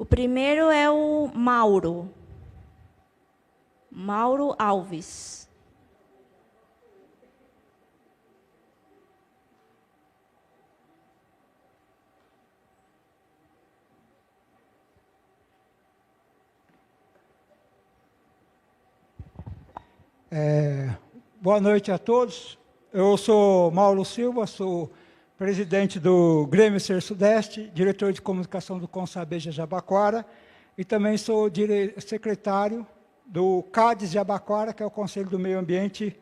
O primeiro é o Mauro. Mauro Alves. Boa noite a todos. Eu sou Mauro Silva, sou presidente do Grêmio Ser Sudeste, diretor de comunicação do Consabeja Jabaquara, e também sou secretário do CADES Jabaquara, que é o Conselho do Meio Ambiente,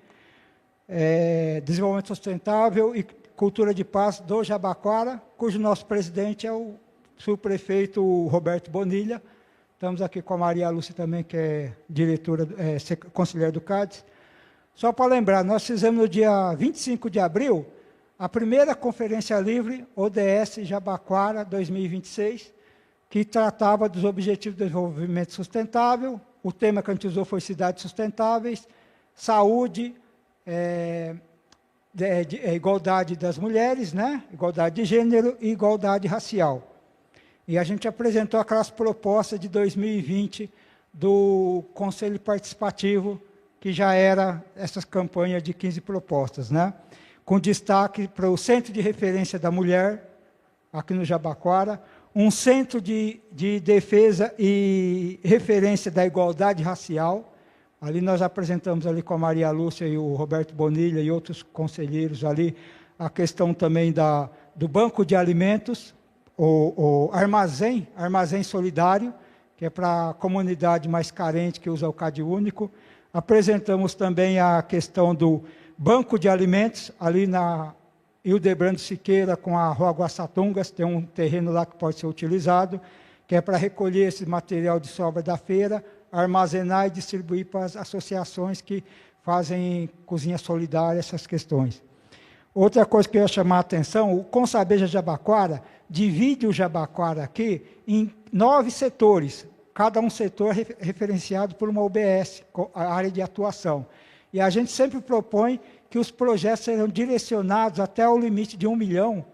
Desenvolvimento Sustentável e Cultura de Paz do Jabaquara, cujo nosso presidente é o subprefeito Roberto Bonilha. Estamos aqui com a Maria Lúcia também, que é diretora, conselheira do CADES. Só para lembrar, nós fizemos no dia 25 de abril a primeira Conferência Livre ODS Jabaquara 2026, que tratava dos Objetivos de Desenvolvimento Sustentável. O tema que a gente usou foi Cidades Sustentáveis, Saúde, igualdade das mulheres, né? Igualdade de gênero e igualdade racial. E a gente apresentou aquelas propostas de 2020 do Conselho Participativo, que já era essa campanha de 15 propostas, né? Com destaque para o Centro de Referência da Mulher, aqui no Jabaquara, um Centro de Defesa e Referência da Igualdade Racial. Ali nós apresentamos ali com a Maria Lúcia e o Roberto Bonilha e outros conselheiros ali, a questão também do Banco de Alimentos, o Armazém Solidário, que é para a comunidade mais carente que usa o CAD único. Apresentamos também a questão do Banco de Alimentos, ali na Hildebrando Siqueira, com a Rua Guaçatungas, tem um terreno lá que pode ser utilizado, que é para recolher esse material de sobra da feira, armazenar e distribuir para as associações que fazem cozinha solidária, essas questões. Outra coisa que eu ia chamar a atenção, o Consabeja Jabaquara divide o Jabaquara aqui em 9 setores, cada um setor referenciado por uma OBS, a área de atuação. E a gente sempre propõe que os projetos sejam direcionados até o limite de 1 milhão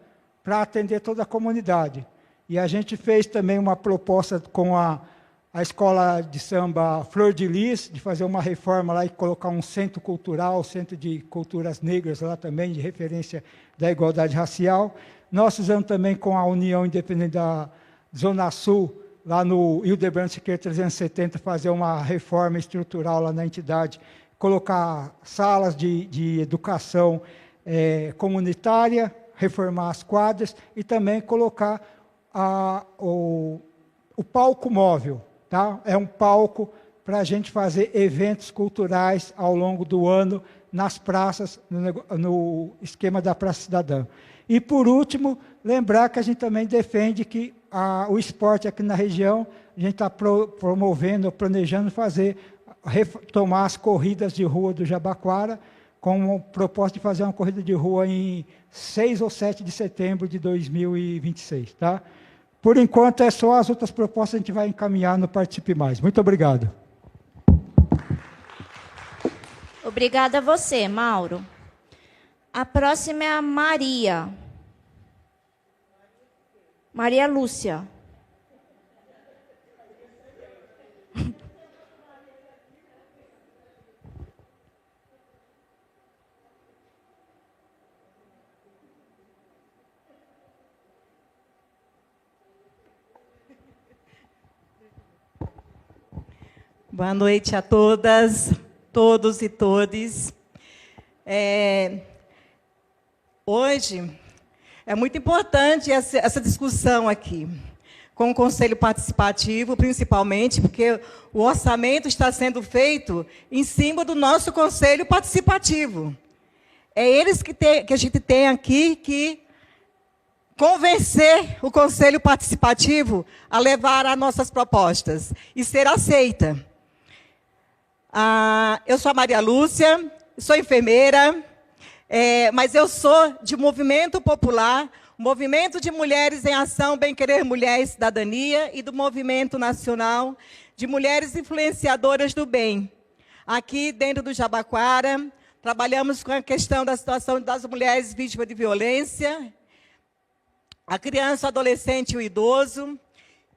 para atender toda a comunidade. E a gente fez também uma proposta com a Escola de Samba Flor de Lis, de fazer uma reforma lá e colocar um centro cultural, centro de culturas negras lá também, de referência da igualdade racial. Nós fizemos também com a União Independente da Zona Sul, lá no Hildebrando Siqueira 370, fazer uma reforma estrutural lá na entidade, colocar salas de educação comunitária, reformar as quadras e também colocar o palco móvel. Tá? É um palco para a gente fazer eventos culturais ao longo do ano nas praças, no esquema da Praça Cidadã. E, por último, lembrar que a gente também defende que o esporte aqui na região, a gente está promovendo, planejando retomar as corridas de rua do Jabaquara, com o propósito de fazer uma corrida de rua em 6 ou 7 de setembro de 2026. Tá? Por enquanto, é só as outras propostas, a gente vai encaminhar no Participe Mais. Muito obrigado. Obrigada a você, Mauro. A próxima é a Maria. Maria Lúcia. Boa noite a todas, todos e todes. Hoje é muito importante essa discussão aqui, com o Conselho Participativo, principalmente, porque o orçamento está sendo feito em cima do nosso Conselho Participativo. É eles que a gente tem aqui que convencer o Conselho Participativo a levar as nossas propostas e ser aceita. Eu sou a Maria Lúcia, sou enfermeira, mas eu sou de movimento popular, Movimento de Mulheres em Ação, Bem Querer Mulher e Cidadania, e do Movimento Nacional de Mulheres Influenciadoras do Bem. Aqui dentro do Jabaquara, trabalhamos com a questão da situação das mulheres vítimas de violência, a criança, o adolescente e o idoso.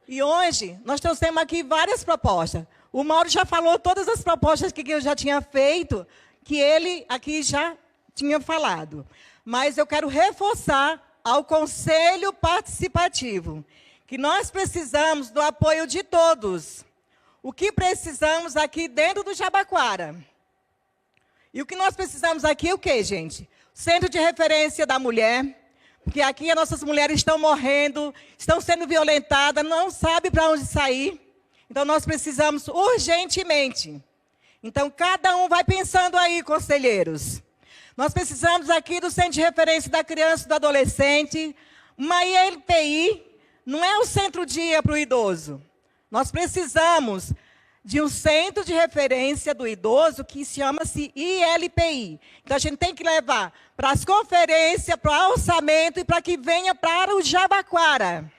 E hoje, nós temos aqui várias propostas. O Mauro já falou todas as propostas que eu já tinha feito, que ele aqui já tinha falado. Mas eu quero reforçar ao Conselho Participativo, que nós precisamos do apoio de todos. O que precisamos aqui dentro do Jabaquara? E o que nós precisamos aqui é o quê, gente? Centro de referência da mulher, porque aqui as nossas mulheres estão morrendo, estão sendo violentadas, não sabem para onde sair. Então, nós precisamos urgentemente. Então, cada um vai pensando aí, conselheiros. Nós precisamos aqui do Centro de Referência da Criança e do Adolescente, uma ILPI, não é o centro-dia para o idoso. Nós precisamos de um centro de referência do idoso que chama-se ILPI. Então, a gente tem que levar para as conferências, para o orçamento e para que venha para o Jabaquara.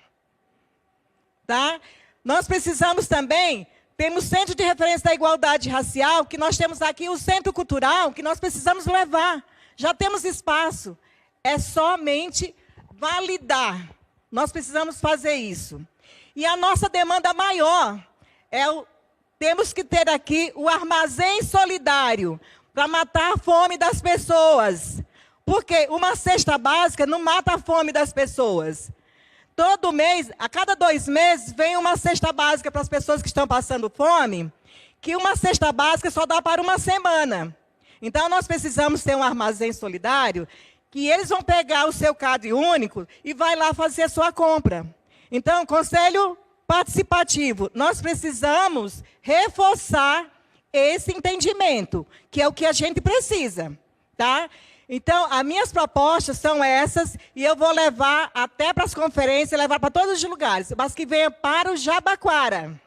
Tá? Nós precisamos também, temos Centro de Referência da Igualdade Racial, que nós temos aqui o Centro Cultural, que nós precisamos levar. Já temos espaço. É somente validar. Nós precisamos fazer isso. E a nossa demanda maior temos que ter aqui o armazém solidário para matar a fome das pessoas. Porque uma cesta básica não mata a fome das pessoas. Todo mês, a cada 2 meses, vem uma cesta básica para as pessoas que estão passando fome, que uma cesta básica só dá para uma semana. Então, nós precisamos ter um armazém solidário, que eles vão pegar o seu CAD único e vai lá fazer a sua compra. Então, Conselho Participativo, nós precisamos reforçar esse entendimento, que é o que a gente precisa, tá? Então, as minhas propostas são essas, e eu vou levar até para as conferências, levar para todos os lugares, mas que venha para o Jabaquara,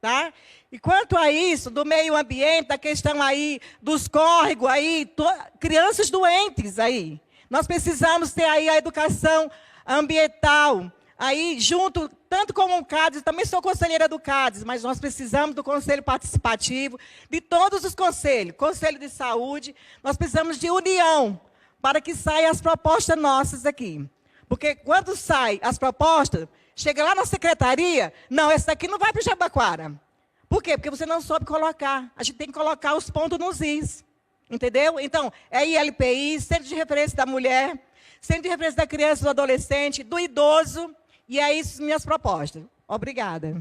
tá? E quanto a isso, do meio ambiente, da questão aí dos córregos, aí, crianças doentes aí, nós precisamos ter aí a educação ambiental, aí junto, tanto como o CADES, também sou conselheira do CADES, mas nós precisamos do Conselho Participativo, de todos os conselhos, Conselho de Saúde, nós precisamos de união, para que saiam as propostas nossas aqui. Porque quando saem as propostas, chega lá na secretaria, não, essa daqui não vai para o Jabaquara. Por quê? Porque você não soube colocar. A gente tem que colocar os pontos nos is. Entendeu? Então, é ILPI, Centro de Referência da Mulher, Centro de Referência da Criança e do Adolescente, do idoso, e é isso minhas propostas. Obrigada.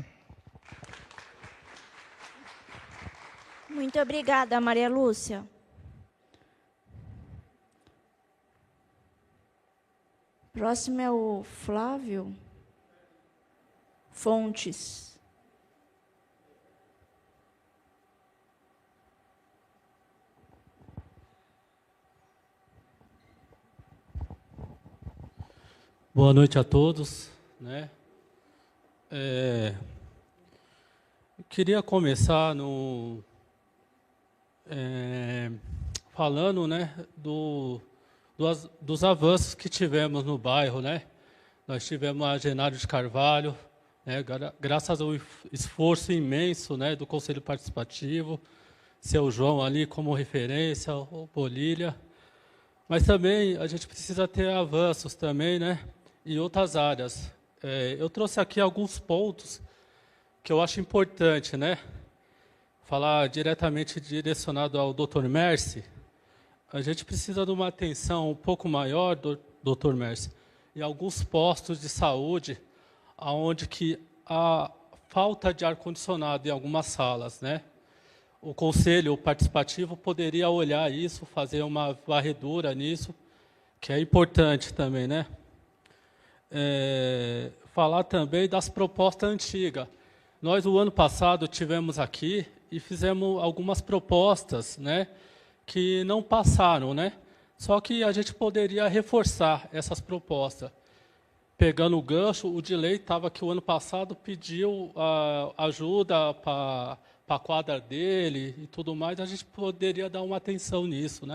Muito obrigada, Maria Lúcia. Próximo é o Flávio Fontes. Boa noite a todos. Eu queria começar falando dos avanços que tivemos no bairro. Nós tivemos a Genário de Carvalho, graças ao esforço imenso do Conselho Participativo, seu João ali como referência, o Bolília. Mas também a gente precisa ter avanços também, em outras áreas. Eu trouxe aqui alguns pontos que eu acho importante, falar diretamente direcionado ao Dr. Mercy. A gente precisa de uma atenção um pouco maior, Dr. Mercy, em alguns postos de saúde, onde que há falta de ar-condicionado em algumas salas, O Conselho Participativo poderia olhar isso, fazer uma varredura nisso, que é importante também, falar também das propostas antigas. Nós, o ano passado, tivemos aqui e fizemos algumas propostas, que não passaram, Só que a gente poderia reforçar essas propostas. Pegando o gancho, o Dilei estava aqui o ano passado, pediu ajuda para a quadra dele e tudo mais, a gente poderia dar uma atenção nisso,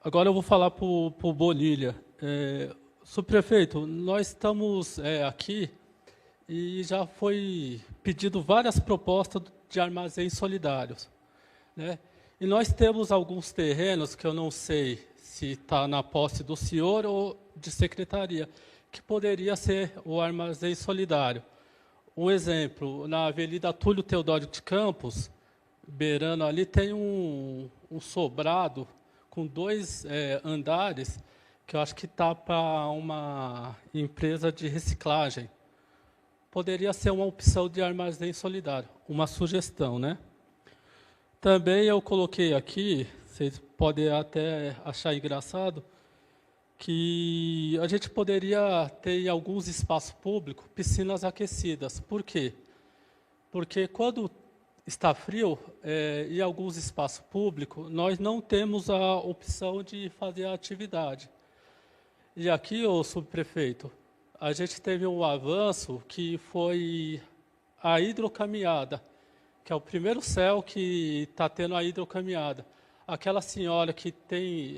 Agora eu vou falar para o Bonilha. Subprefeito, nós estamos aqui e já foi pedido várias propostas de armazéns solidários, E nós temos alguns terrenos que eu não sei se está na posse do senhor ou de secretaria, que poderia ser o armazém solidário. Um exemplo, na Avenida Túlio Teodoro de Campos, beirando ali, tem um sobrado com 2 andares, que eu acho que está para uma empresa de reciclagem. Poderia ser uma opção de armazém solidário, uma sugestão, né? Também eu coloquei aqui, vocês podem até achar engraçado, que a gente poderia ter em alguns espaços públicos piscinas aquecidas. Por quê? Porque quando está frio, em alguns espaços públicos, nós não temos a opção de fazer a atividade. E aqui, ô subprefeito, a gente teve um avanço que foi a hidrocaminhada, que é o primeiro céu que está tendo a hidrocaminhada. Aquela senhora que tem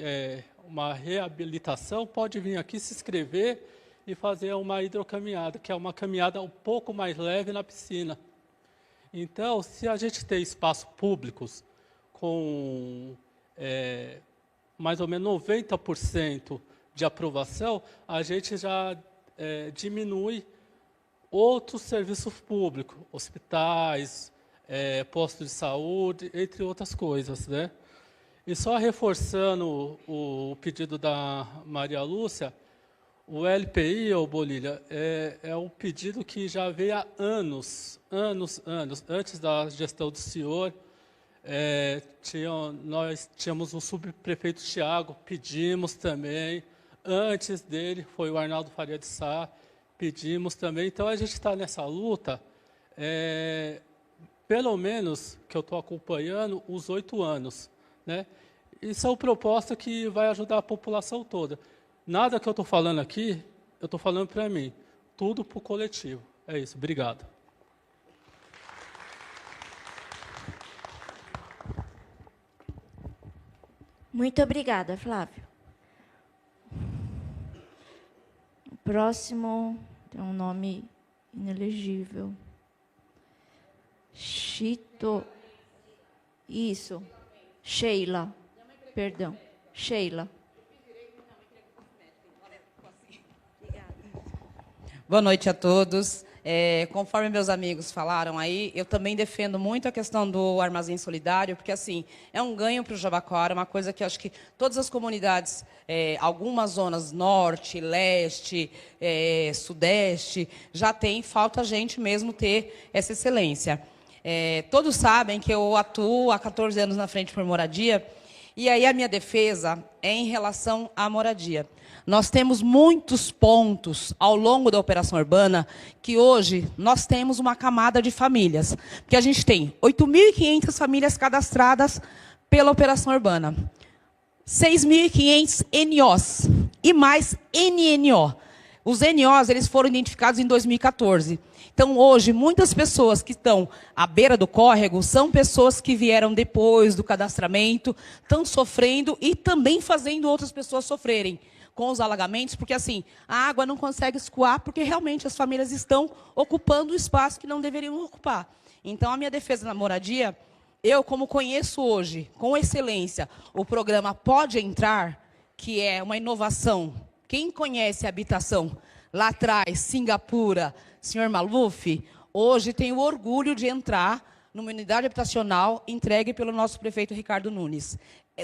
uma reabilitação pode vir aqui se inscrever e fazer uma hidrocaminhada, que é uma caminhada um pouco mais leve na piscina. Então, se a gente tem espaços públicos com mais ou menos 90% de aprovação, a gente já diminui outros serviços públicos, hospitais, postos de saúde, entre outras coisas, né? E só reforçando o pedido da Maria Lúcia, o LPI, ô Bolília, é um pedido que já veio há anos, antes da gestão do senhor. Nós tínhamos o subprefeito Tiago, pedimos também. Antes dele foi o Arnaldo Faria de Sá, pedimos também. Então, a gente está nessa luta, pelo menos, que eu estou acompanhando, os 8 anos. Né? E são propostas que vai ajudar a população toda. Nada que eu estou falando aqui, eu estou falando para mim. Tudo para o coletivo. É isso. Obrigado. Muito obrigada, Flávio. O próximo tem um nome inelegível. Chito. Isso. Sheila. Perdão. Sheila. Boa noite a todos. Conforme meus amigos falaram aí, eu também defendo muito a questão do armazém solidário, porque assim é um ganho para o Jabaquara, uma coisa que acho que todas as comunidades, algumas zonas norte, leste, sudeste, já tem, falta a gente mesmo ter essa excelência. Todos sabem que eu atuo há 14 anos na Frente por Moradia, e aí a minha defesa é em relação à moradia. Nós temos muitos pontos ao longo da operação urbana que hoje nós temos uma camada de famílias. Porque a gente tem 8.500 famílias cadastradas pela operação urbana. 6.500 NOs e mais NNO. Os NOs eles foram identificados em 2014. Então, hoje, muitas pessoas que estão à beira do córrego são pessoas que vieram depois do cadastramento, estão sofrendo e também fazendo outras pessoas sofrerem com os alagamentos, porque assim, a água não consegue escoar, porque realmente as famílias estão ocupando o espaço que não deveriam ocupar. Então, a minha defesa na moradia, eu, como conheço hoje, com excelência, o programa Pode Entrar, que é uma inovação. Quem conhece a habitação lá atrás, Singapura, senhor Maluf, hoje tem o orgulho de entrar numa unidade habitacional entregue pelo nosso prefeito Ricardo Nunes.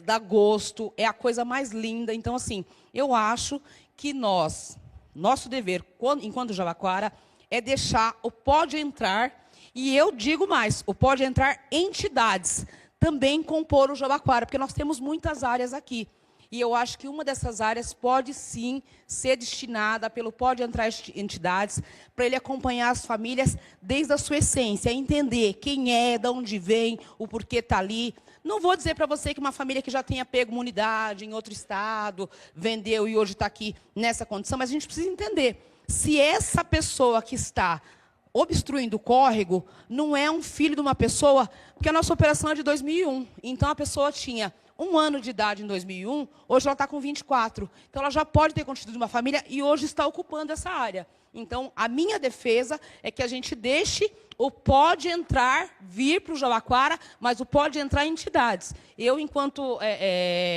Dá gosto, é a coisa mais linda. Então, assim, eu acho que nosso dever, enquanto Jabaquara, é deixar o Pode Entrar, e eu digo mais, o Pode Entrar entidades, também compor o Jabaquara, porque nós temos muitas áreas aqui. E eu acho que uma dessas áreas pode, sim, ser destinada pelo Pode Entrar entidades, para ele acompanhar as famílias desde a sua essência, entender quem é, de onde vem, o porquê está ali. Não vou dizer para você que uma família que já tenha pego uma unidade em outro estado, vendeu e hoje está aqui nessa condição, mas a gente precisa entender se essa pessoa que está obstruindo o córrego não é um filho de uma pessoa, porque a nossa operação é de 2001. Então, a pessoa tinha 1 ano de idade em 2001, hoje ela está com 24. Então, ela já pode ter constituído uma família e hoje está ocupando essa área. Então, a minha defesa é que a gente deixe o pode entrar, vir para o Jabaquara, mas o pode entrar em entidades. Eu, enquanto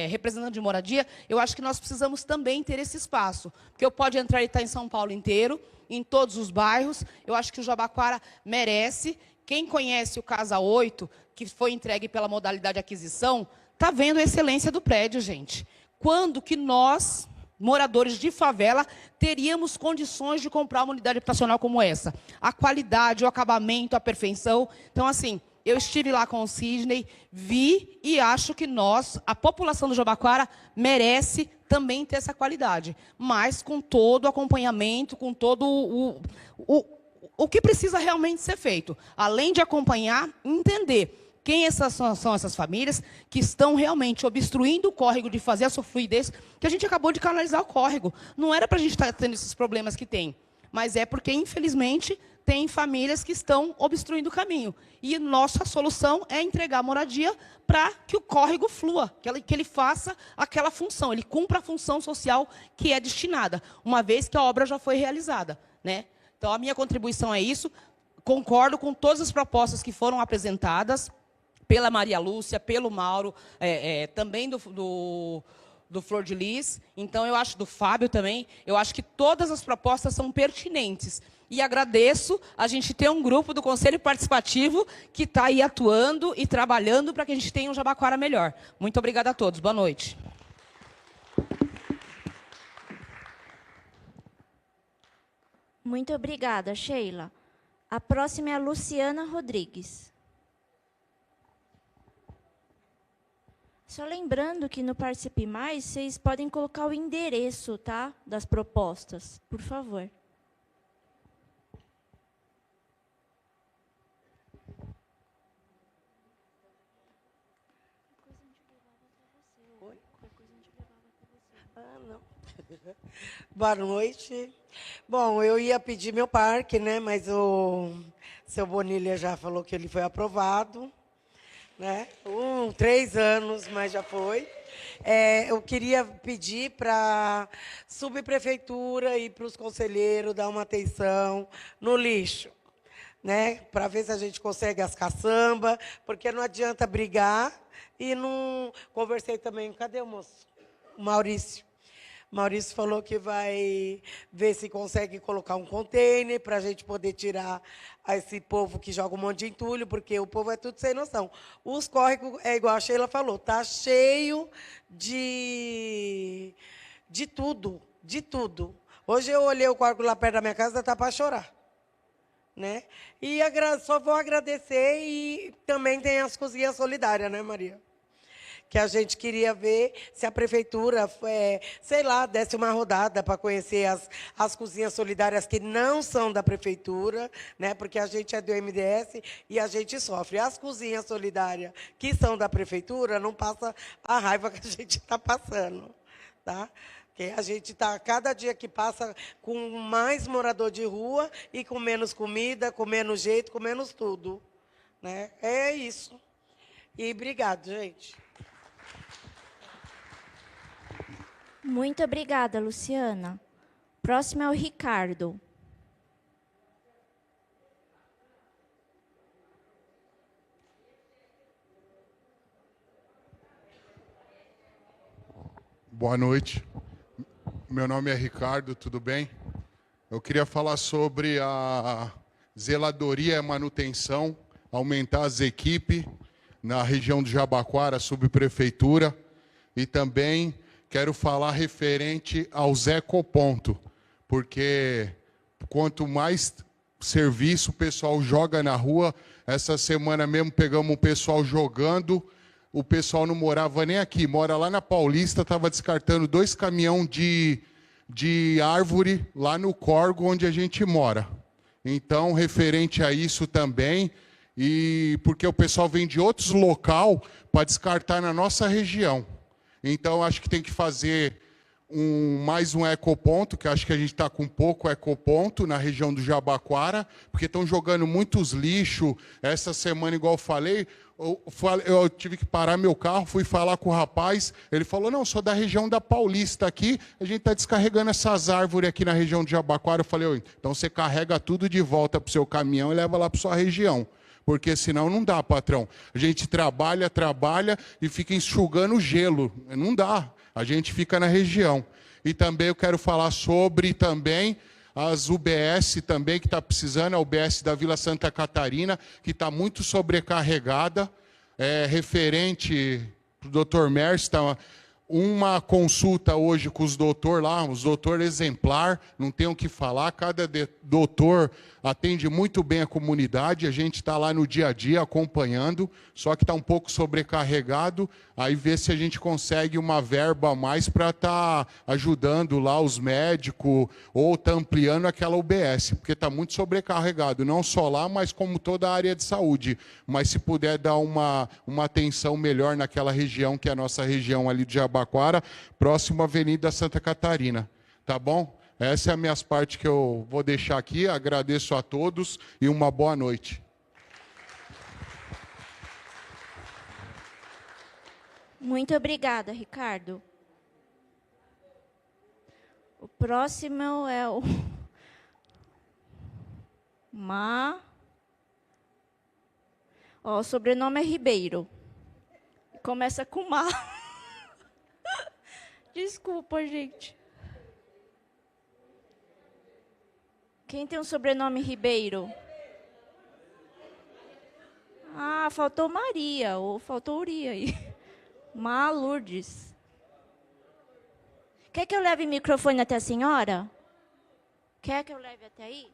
representante de moradia, eu acho que nós precisamos também ter esse espaço. Porque o pode entrar está em São Paulo inteiro, em todos os bairros. Eu acho que o Jabaquara merece. Quem conhece o Casa 8, que foi entregue pela modalidade aquisição, está vendo a excelência do prédio, gente. Quando que nós, moradores de favela, teríamos condições de comprar uma unidade habitacional como essa? A qualidade, o acabamento, a perfeição. Então, assim, eu estive lá com o Sidney, vi e acho que nós, a população do Jabaquara, merece também ter essa qualidade. Mas com todo o acompanhamento, com todo o que precisa realmente ser feito. Além de acompanhar, entender quem são essas famílias que estão realmente obstruindo o córrego de fazer a sua fluidez, que a gente acabou de canalizar o córrego. Não era para a gente estar tendo esses problemas que tem, mas é porque, infelizmente, tem famílias que estão obstruindo o caminho. E nossa solução é entregar a moradia para que o córrego flua, que ele faça aquela função, ele cumpra a função social que é destinada, uma vez que a obra já foi realizada, né? Então, a minha contribuição é isso. Concordo com todas as propostas que foram apresentadas pela Maria Lúcia, pelo Mauro, também do Flor de Lis. Então, eu acho, do Fábio também, eu acho que todas as propostas são pertinentes. E agradeço a gente ter um grupo do Conselho Participativo que está aí atuando e trabalhando para que a gente tenha um Jabaquara melhor. Muito obrigada a todos. Boa noite. Muito obrigada, Sheila. A próxima é a Luciana Rodrigues. Só lembrando que no Participe Mais, vocês podem colocar o endereço, tá, das propostas, por favor. Boa noite. Bom, eu ia pedir meu parque, né? Mas o seu Bonilha já falou que ele foi aprovado, né? 3 anos, mas já foi. Eu queria pedir para a subprefeitura e para os conselheiros dar uma atenção no lixo, né? Para ver se a gente consegue as caçambas, porque não adianta brigar e não... Conversei também, cadê o moço? O Maurício. Maurício falou que vai ver se consegue colocar um container para a gente poder tirar esse povo que joga um monte de entulho, porque o povo é tudo sem noção. Os córregos, é igual a Sheila falou, está cheio de tudo, de tudo. Hoje eu olhei o córrego lá perto da minha casa, está para chorar, né? E só vou agradecer, e também tem as cozinhas solidárias, né, Maria? Que a gente queria ver se a prefeitura, sei lá, desse uma rodada para conhecer as cozinhas solidárias que não são da prefeitura, né? Porque a gente é do MDS e a gente sofre. As cozinhas solidárias que são da prefeitura não passa a raiva que a gente está passando, tá? Porque a gente está, cada dia que passa, com mais morador de rua e com menos comida, com menos jeito, com menos tudo, né? É isso. E obrigado, gente. Muito obrigada, Luciana. Próximo é o Ricardo. Boa noite. Meu nome é Ricardo, tudo bem? Eu queria falar sobre a zeladoria e manutenção, aumentar as equipes na região do Jabaquara, subprefeitura, e também quero falar referente aos ecopontos, porque quanto mais serviço o pessoal joga na rua, essa semana mesmo pegamos o pessoal jogando, o pessoal não morava nem aqui, mora lá na Paulista, estava descartando 2 caminhões de árvore lá no córrego onde a gente mora. Então, referente a isso também, e porque o pessoal vem de outros locais para descartar na nossa região. Então, acho que tem que fazer mais um ecoponto, que acho que a gente está com pouco ecoponto na região do Jabaquara, porque estão jogando muitos lixos. Essa semana, igual eu falei, eu tive que parar meu carro, fui falar com o rapaz, ele falou, não, sou da região da Paulista aqui, a gente está descarregando essas árvores aqui na região de Jabaquara. Eu falei, então você carrega tudo de volta para o seu caminhão e leva lá para sua região, porque senão não dá, patrão. A gente trabalha e fica enxugando gelo, não dá, a gente fica na região. E também eu quero falar sobre também as UBS também, que está precisando, a UBS da Vila Santa Catarina, que está muito sobrecarregada, referente para o doutor Mércio, está uma consulta hoje com os doutor lá, os doutor exemplar, não tem o que falar, cada doutor atende muito bem a comunidade, a gente está lá no dia a dia acompanhando, só que está um pouco sobrecarregado, aí vê se a gente consegue uma verba a mais para estar ajudando lá os médicos, ou está ampliando aquela UBS, porque está muito sobrecarregado, não só lá, mas como toda a área de saúde. Mas se puder dar uma atenção melhor naquela região, que é a nossa região ali de Jabaquara, próximo à Avenida Santa Catarina, tá bom? Essa é a minha parte que eu vou deixar aqui. Agradeço a todos e uma boa noite. Muito obrigada, Ricardo. O próximo é o o sobrenome é Ribeiro. Começa com Má. Desculpa, gente. Quem tem um sobrenome Ribeiro? Ah, faltou Maria, ou faltou Uri aí. Má Lourdes. Quer que eu leve o microfone até a senhora? Quer que eu leve até aí?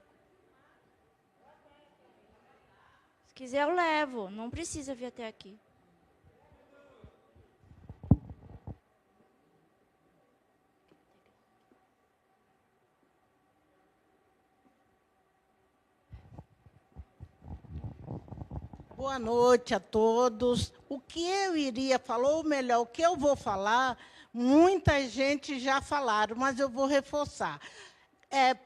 Se quiser, eu levo. Não precisa vir até aqui. Boa noite a todos. O que eu iria falar, ou melhor, o que eu vou falar, muita gente já falaram, mas eu vou reforçar.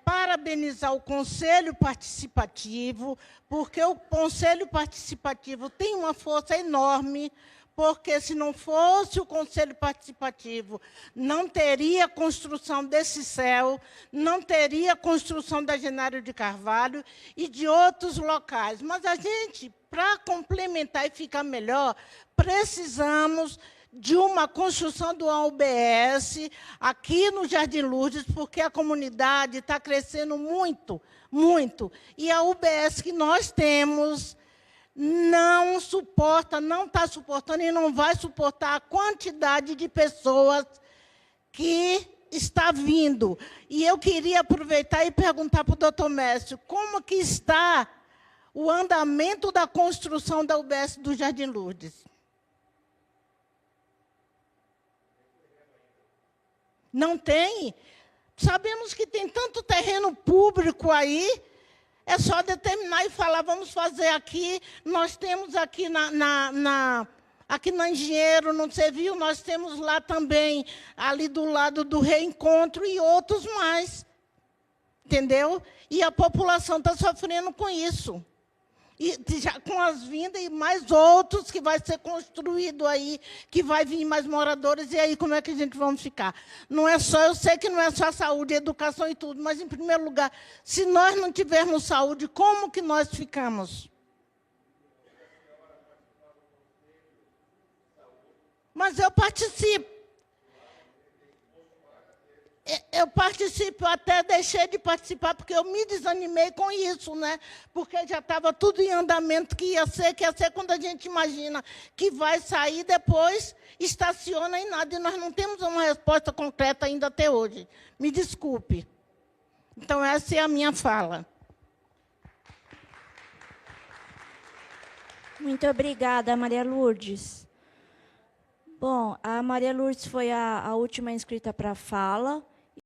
Parabenizar o Conselho Participativo, porque o Conselho Participativo tem uma força enorme, porque se não fosse o Conselho Participativo, não teria construção desse céu, não teria construção da Genário de Carvalho e de outros locais. Mas a gente, para complementar e ficar melhor, precisamos de uma construção do UBS aqui no Jardim Lourdes, porque a comunidade está crescendo muito, muito. E a UBS que nós temos não suporta, não está suportando e não vai suportar a quantidade de pessoas que está vindo. E eu queria aproveitar e perguntar para o doutor Mércio, como que está o andamento da construção da UBS do Jardim Lourdes? Não tem? Sabemos que tem tanto terreno público aí, é só determinar e falar, vamos fazer aqui. Nós temos aqui aqui na Engenheiro, não sei, viu? Nós temos lá também, ali do lado do Reencontro e outros mais. Entendeu? E a população está sofrendo com isso. E já com as vindas e mais outros que vai ser construído aí, que vai vir mais moradores, e aí como é que a gente vai ficar? Não é só, eu sei que não é só saúde, educação e tudo, mas, em primeiro lugar, se nós não tivermos saúde, como que nós ficamos? Mas eu participo. Eu participo, até deixei de participar, porque eu me desanimei com isso, né? Porque já estava tudo em andamento, que ia ser quando a gente imagina que vai sair, depois estaciona em nada, e nós não temos uma resposta concreta ainda até hoje. Me desculpe. Então, essa é a minha fala. Muito obrigada, Maria Lourdes. Bom, a Maria Lourdes foi a última inscrita para a fala.